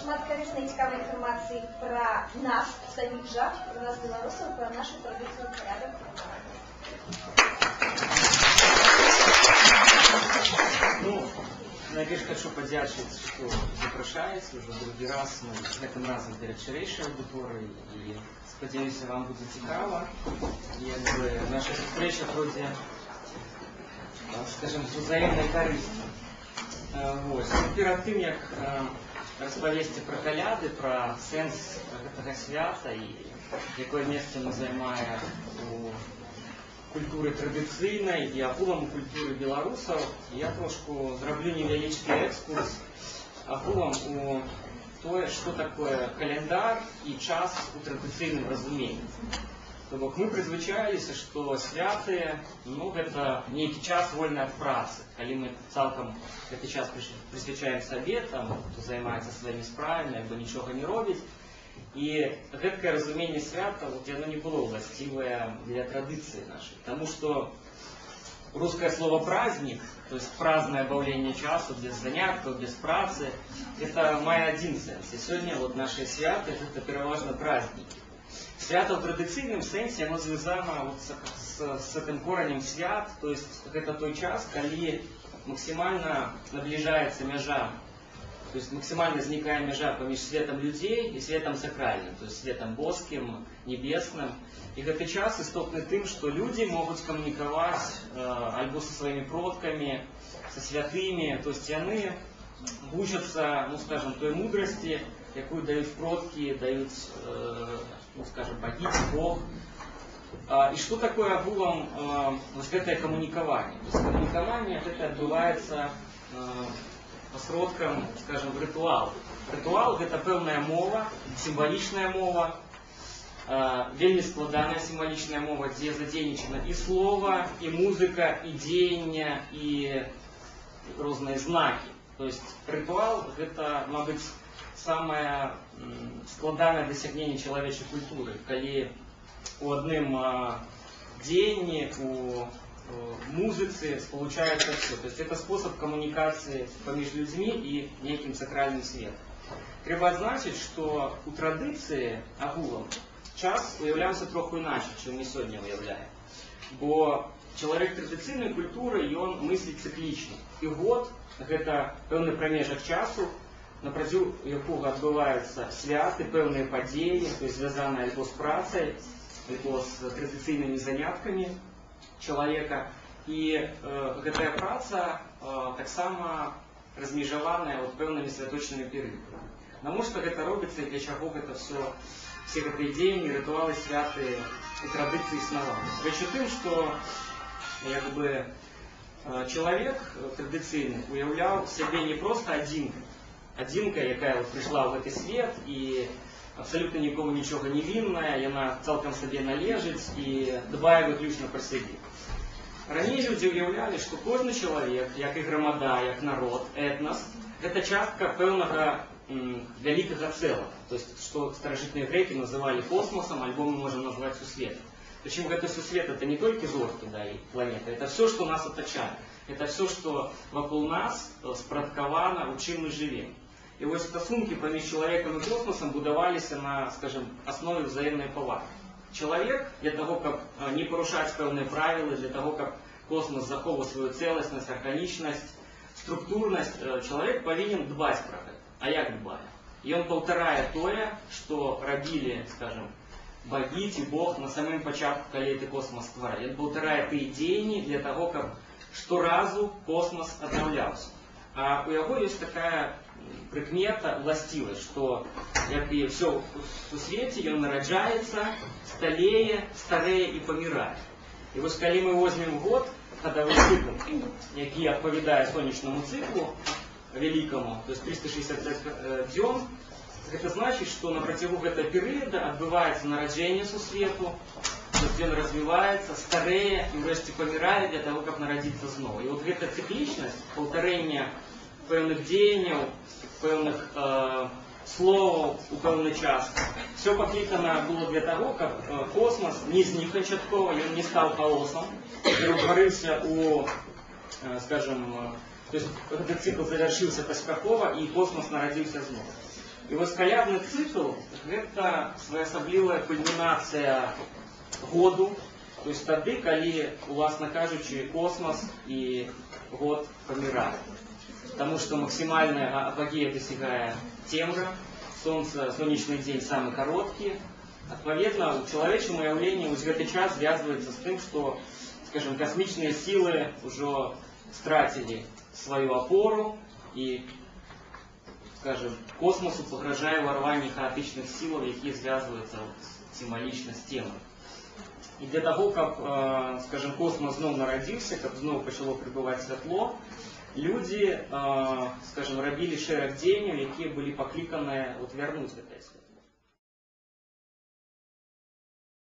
шмат карыснай цікавай інфармацыі пра нас саміх жа, пра нас беларусаў, пра нашу традыцыю парядак. Найперш хочу падзячыць, што запрашаеце ўжо другі раз, гэтым разам перад шырэйшай аўдыторыяй, і спадзяюся, вам будзе цікава. Наша сустрэча пройдзе, скажем, з узаемнай карысцю. Перад тым, як распавесці пра каляды, пра сэнс гэтага свята і якое месца мы займае у культуры традыцыйнай і агулам у культуры беларусаў, я трошку зраблю невялічкі экскурс агулам у тое, што такое календар і час у традыцыйным разуменні. То бок мы прызвычаіліся, што святы, гэта нейкі час вольны ад працы. Калі мы цалкам гэты час прысвячаем сабе, хто займаецца сваімі справамі, альбо нічога не робіць. І гэткае разуменне свята, яно не было ўласцівае для традыцыі нашай. Таму што рускае слово «праздник», то есть праздное баўленне часу, без заняткаў, без працы, это мае адзін сэнс. І сёння нашыя святы — гэта пераважна празднікі. Свята ў традыцыйным сэнсе, оно звязана с этим коранем свят, то есть это той час, калі максимально наближается мяжа, то есть максимально зникае мяжа паміж светом людзей і светом сакральным, то есть светом боскім, небесным. І гэты час істотны тым, што людзі могуць камунікаваць альбо са сваімі продкамі, са святымі, то есть яны вучацца, скажем, той мудрасці, якую даюць продкі, даюць, скажем, боги, Бог. И что такое агулам гэтае камунікаванне? То есть камунікаванне гэта адбываецца посредством, скажем, ритуал. Ритуал — это пэўная мова, символичная мова, вельмі складаная символичная мова, где задзейнічана и слово, и музыка, и дзеянне, и розныя знаки. То есть ритуал — это, мабыць, самое складанае дасягненне чалавечай культуры, калі у адным дзеянні, у музыцы спалучаецца все. То есть это способ коммуникации паміж людьми и неким сакральным светом. Трэба адзначыць, что у традыцыі агулам час уяўляўся троху іначай, чым мы сёння уяўляем. Бо чалавек традыцыйнай культуры, ён мысліць цыклічна. І год — гэта пэўны прамежак часу, напрацю якога адбываюцца святы, пэўныя падзеі, то есть звязаныя альбо з працай, альбо з традыцыйнымі заняткамі чалавека. І гэтая праца таксама размежаваная пэўнымі святочнымі перыядамі. Навошта гэта робіцца і для чаго гэта все гэтыя дзеянні, рытуалы, святы і традыцыі існавалі? Рэч у тым, што чалавек традыцыйны уяўляў сябе не проста адзінка, якая прыйшла ў гэты свет і абсолютно нікому нічога не вінная, яна цалкам сабе належыць і дбае выключна пра сябе. Раней людзі ўяўлялі, што кожны чалавек, як і грамада, як народ, этнас, гэта частка пэўнага вялікага цэлага, то есть што старажытныя грэкі называлі космосом, альбо мы можем назваць сусветом. Причем гэты сусвет — это не только зоркі, и планеты, это все, что нас оточает, это все, что вокруг нас спрадкавана, у чым мы живем. И вот стасунки паміж чалавекам и космосом будаваліся на, скажем, основе взаимной павагі. Человек для того, как не порушать пэўныя правила, для того, как космос захоўваў свою целостность, органичность, структурность, человек повинен дбать про это. А як дбае? И он паўтарае тое, что рабілі, скажем, боги ці Бог на самым пачатку, калі гэты космос стваралі. Ён паўтарае тыя дзеянні для того, каб шторазу космос аднаўляўся. А у яго ёсць такая прыкмета, власцівасць, што, як і все у свеце, ён нараджаецца, сталее, старее і памірае. І вось калі мы возьмем год, гадавы цыкл, які адпавядае сонечнаму цыклу вялікаму, то есть 365 дзён, это значит, что на протягу этого периода отбывается нараджение сусвету, то есть он развивается, стареет и врешті помирает для того, как народиться снова. И вот эта цикличность, повторение певных деяний, певных слов у певный час, все покликано было для того, как космос не зник кончатково, он не стал хаосом, и утворился у, скажем, то есть этот цикл завершился поспехово, и космос народился снова. І вось калядны цыкл гэта своеасаблівая кульмінацыя году, то есть тады, калі, уласна кажучы, космос і год паміраюць. Потому что максимальная апогея достигая тембра, сонечный день самый короткий. Отповедно, у человеческого уявления вот этот час связывается с тем, что, скажем, космичные силы уже стратили свою опору и, скажем, космосу погрожае ворванне хаотичных сил, які звязываются символично с темой. И для того, как, скажем, космос снова народился, как снова начало прибывать светло, люди, скажем, робили шэраг дзеянняў, якія былі пакліканыя вярнуць гэтае святло.